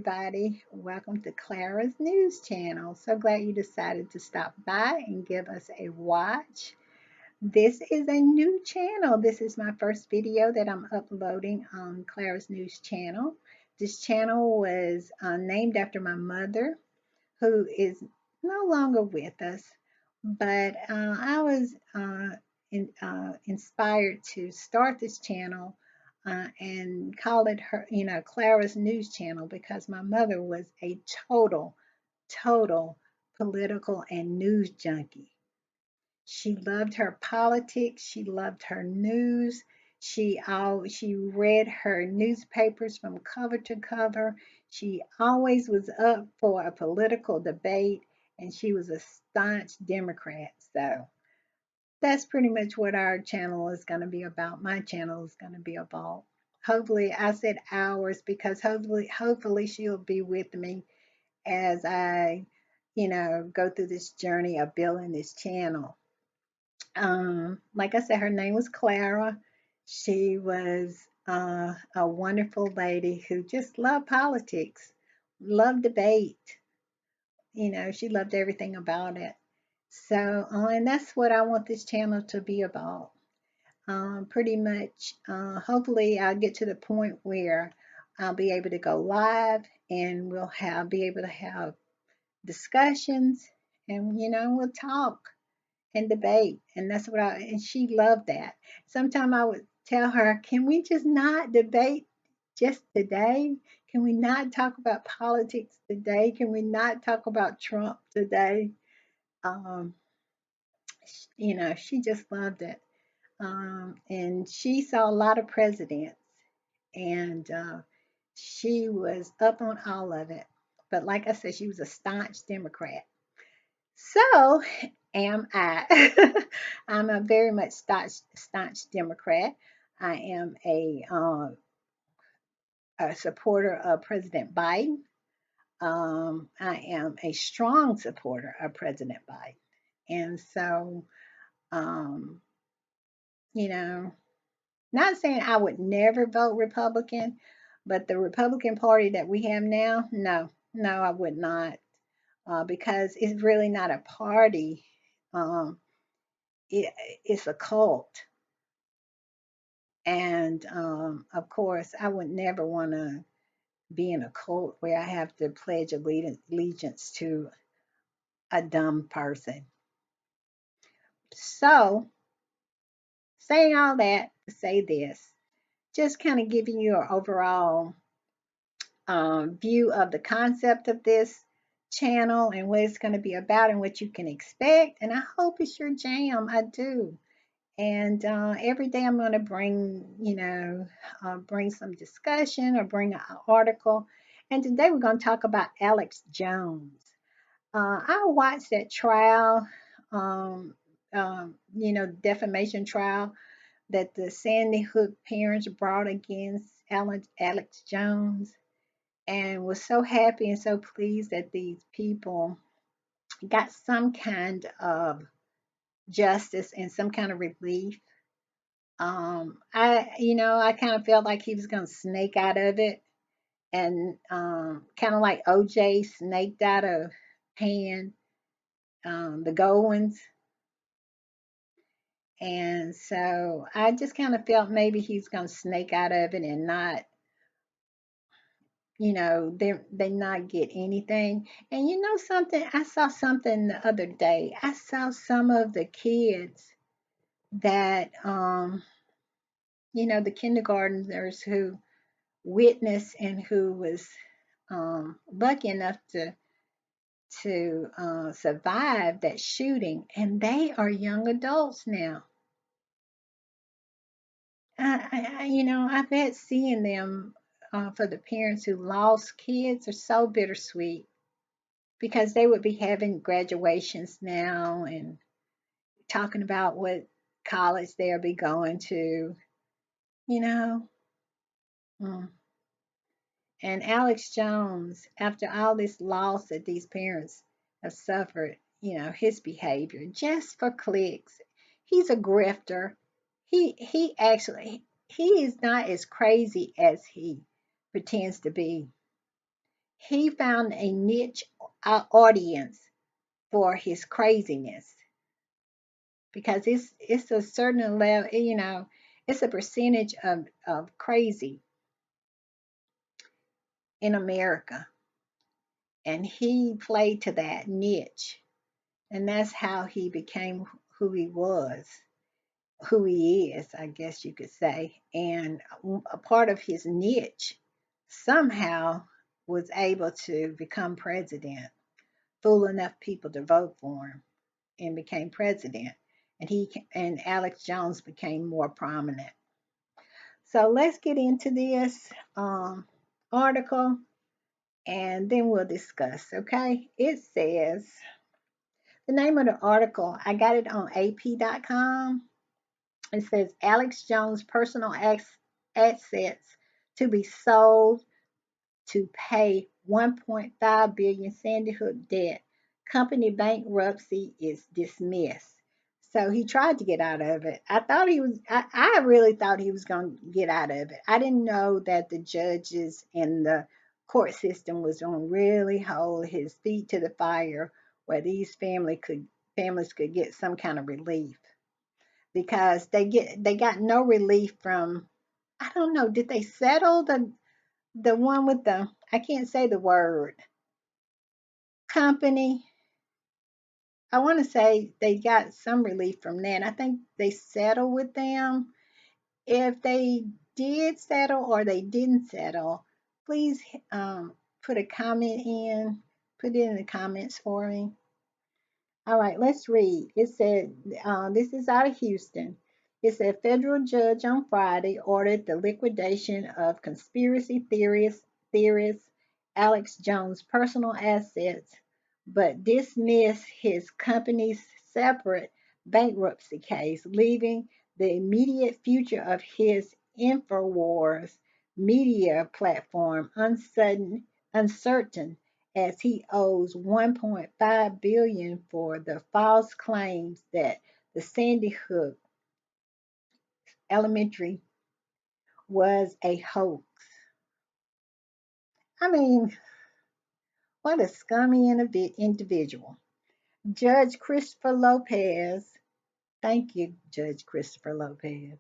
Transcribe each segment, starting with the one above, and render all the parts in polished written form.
everybody. Welcome to Clara's News Channel. So glad you decided to stop by and give us a watch. This is a new channel. This is my first video that I'm uploading on Clara's News Channel. This channel was named after my mother, who is no longer with us, but I was inspired to start this channel and call it Clara's News Channel because my mother was a total political and news junkie. She loved her politics. She loved her news. She read her newspapers from cover to cover. She always was up for a political debate, and she was a staunch Democrat. So that's pretty much what our channel is going to be about. My channel is going to be about. Hopefully, I said hours because hopefully she'll be with me as I, go through this journey of building this channel. Like I said, her name was Clara. She was a wonderful lady who just loved politics, loved debate. She loved everything about it. So, and that's what I want this channel to be about. Pretty much, hopefully, I'll get to the point where I'll be able to go live and we'll be able to have discussions and, we'll talk and debate. And that's and she loved that. Sometimes I would tell her, can we just not debate just today? Can we not talk about politics today? Can we not talk about Trump today? Um, she just loved it. And she saw a lot of presidents, and she was up on all of it. But like I said, she was a staunch Democrat. So am I. I'm a very much staunch Democrat. I am a supporter of President Biden. I am a strong supporter of President Biden. And so, um, you know, not saying I would never vote Republican, but the Republican Party that we have now, no, I would not, because it's really not a party. Um, it, it's a cult. And of course, I would never want to be in a cult where I have to pledge allegiance to a dumb person. So, saying all that to say this, just kind of giving you an overall view of the concept of this channel and what it's going to be about and what you can expect. And I hope it's your jam. I do. And every day I'm going to bring some discussion or bring an article. And today we're going to talk about Alex Jones. I watched that trial, defamation trial that the Sandy Hook parents brought against Alex Jones, and was so happy and so pleased that these people got some kind of justice and some kind of relief. I kind of felt like he was going to snake out of it, and kind of like OJ snaked out of paying the Goldwins. And so I just kind of felt maybe he's going to snake out of it and not, they not get anything. And you know something? I saw something the other day. I saw some of the kids that, the kindergartners who witnessed and who was lucky enough to survive that shooting, and they are young adults now. I bet seeing them for the parents who lost kids are so bittersweet because they would be having graduations now and talking about what college they'll be going to, you know. Mm. And Alex Jones, after all this loss that these parents have suffered, his behavior just for clicks. He's a grifter. He is not as crazy as he pretends to be. He found a niche audience for his craziness because it's a certain level, it's a percentage of crazy in America. And he played to that niche. And that's how he became who he was, who he is, I guess you could say. And a part of his niche somehow was able to become president, fool enough people to vote for him, and became president. And and Alex Jones became more prominent. So let's get into this article and then we'll discuss, okay? It says the name of the article, I got it on AP.com. It says Alex Jones' personal assets to be sold to pay 1.5 billion Sandy Hook debt. Company bankruptcy is dismissed. So he tried to get out of it. I really thought he was going to get out of it. I didn't know that the judges and the court system was going to really hold his feet to the fire where these families could get some kind of relief because they got no relief from, I don't know, did they settle the one with the, I can't say the word, company? I want to say they got some relief from that. I think they settled with them. If they did settle or they didn't settle, please put a comment in, put it in the comments for me. All right, let's read. It said, this is out of Houston. It said, federal judge on Friday ordered the liquidation of conspiracy theorist Alex Jones' personal assets, but dismissed his company's separate bankruptcy case, leaving the immediate future of his InfoWars media platform uncertain as he owes 1.5 billion for the false claims that the Sandy Hook Elementary was a hoax. I mean, what a scummy individual. Judge Christopher Lopez, thank you, Judge Christopher Lopez,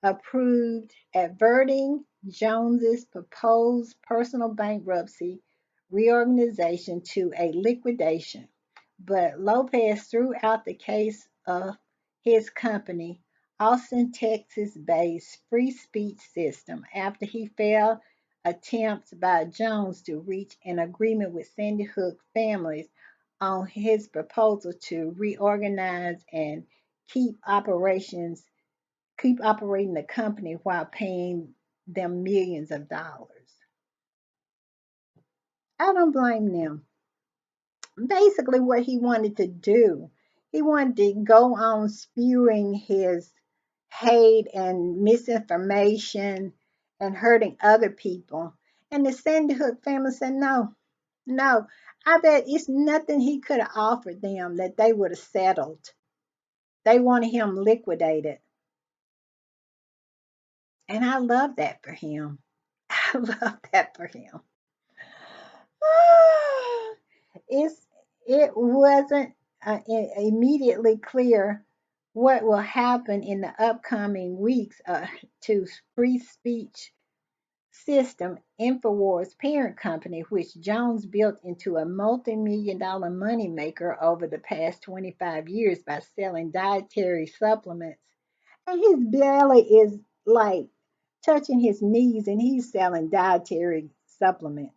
approved adverting Jones's proposed personal bankruptcy reorganization to a liquidation, but Lopez threw out the case of his company, Austin, Texas-based free speech system, after he failed attempts by Jones to reach an agreement with Sandy Hook families on his proposal to reorganize and keep operations keep operating the company while paying them millions of dollars. I don't blame them. Basically, what he wanted to do, he wanted to go on spewing his hate and misinformation and hurting other people. And the Sandy Hook family said, no, no. I bet it's nothing he could have offered them that they would have settled. They wanted him liquidated. And I love that for him. I love that for him. it's it wasn't immediately clear what will happen in the upcoming weeks to free speech system Infowars parent company, which Jones built into a multi-million dollar moneymaker over the past 25 years by selling dietary supplements. And his belly is like touching his knees, and he's selling dietary supplements.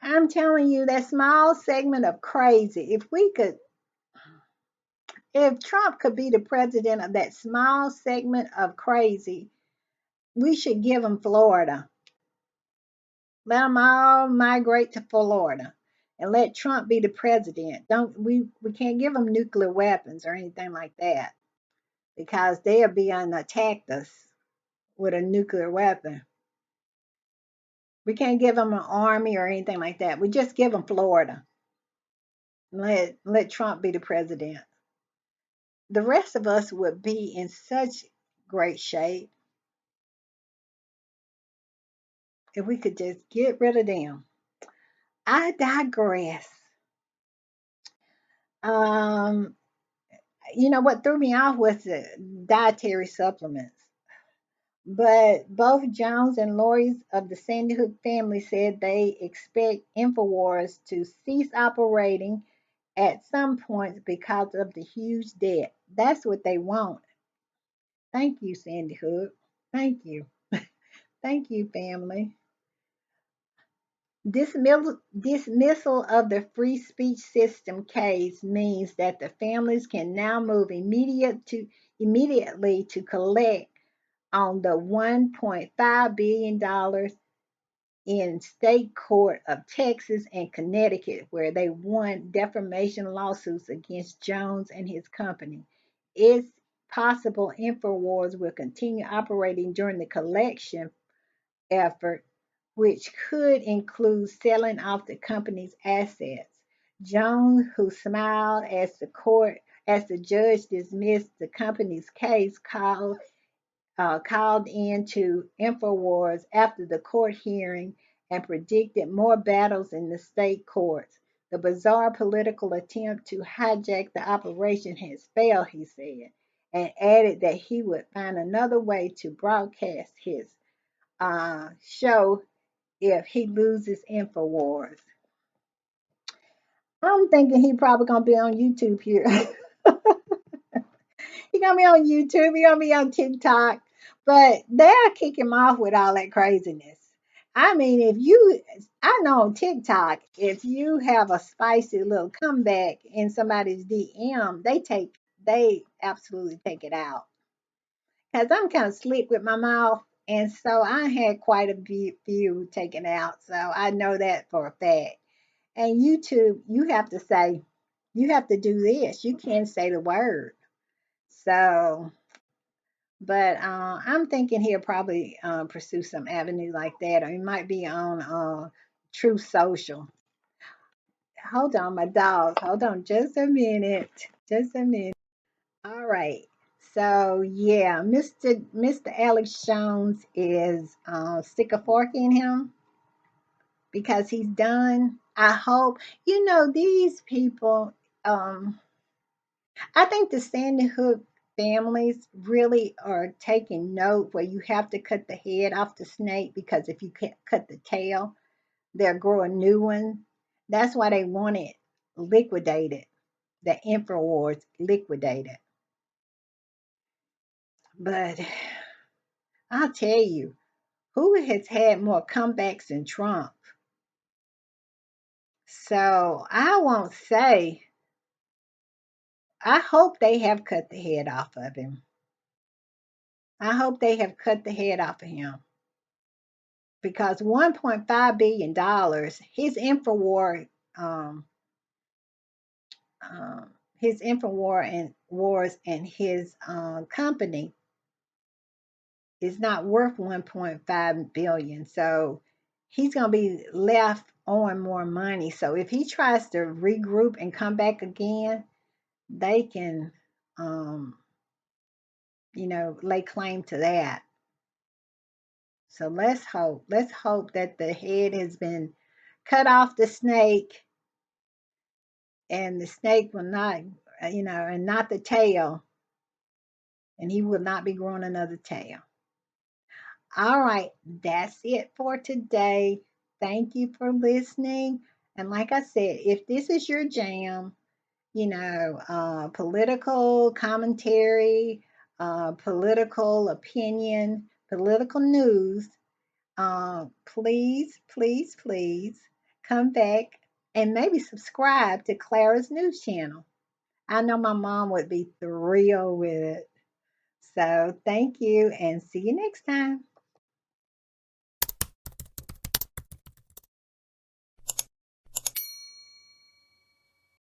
I'm telling you, that small segment of crazy, if Trump could be the president of that small segment of crazy, we should give him Florida. Let them all migrate to Florida and let Trump be the president. Don't we can't give them nuclear weapons or anything like that because they'll be on attack us with a nuclear weapon. We can't give them an army or anything like that. We just give them Florida. Let Trump be the president. The rest of us would be in such great shape. If we could just get rid of them. I digress. Um, what threw me off was the dietary supplements. But both Jones and Lori's of the Sandy Hook family said they expect InfoWars to cease operating at some point because of the huge debt. That's what they want. Thank you, Sandy Hook. Thank you. Thank you, family. Dismissal of the free speech system case means that the families can now move immediately to collect on the $1.5 billion in state court of Texas and Connecticut, where they won defamation lawsuits against Jones and his company. It's possible InfoWars will continue operating during the collection effort, which could include selling off the company's assets. Jones, who smiled as the judge dismissed the company's case, called in to InfoWars after the court hearing and predicted more battles in the state courts. The bizarre political attempt to hijack the operation has failed, he said, and added that he would find another way to broadcast his show if he loses InfoWars. I'm thinking he probably gonna be on YouTube here. He gonna be on YouTube. He gonna be on TikTok. But they'll kick him off with all that craziness. I mean, I know on TikTok, if you have a spicy little comeback in somebody's DM, they absolutely take it out. Cause I'm kind of slick with my mouth, and so I had quite a few taken out. So I know that for a fact. And YouTube, you have to do this. You can't say the word. So, but I'm thinking he'll probably pursue some avenue like that, or he might be on True Social. Hold on, my dog. Hold on, just a minute. Just a minute. All right. So yeah, Mr. Alex Jones is stick a fork in him because he's done. I hope these people. I think the Sandy Hook families really are taking note where you have to cut the head off the snake because if you can't cut the tail, they'll grow a new one. That's why they want it liquidated, the InfoWars liquidated. But I'll tell you, who has had more comebacks than Trump? So I won't say, I hope they have cut the head off of him. I hope they have cut the head off of him because $1.5 billion, um, his Infowar and wars and his company is not worth 1.5 billion. So he's going to be left owing more money. So if he tries to regroup and come back again, they can, um, lay claim to that. So let's hope. Let's hope that the head has been cut off the snake and the snake will not, and not the tail, and he will not be growing another tail. All right, that's it for today. Thank you for listening. And like I said, if this is your jam, political commentary, political opinion, political news, please, please, please come back and maybe subscribe to Clara's news channel. I know my mom would be thrilled with it. So thank you and see you next time.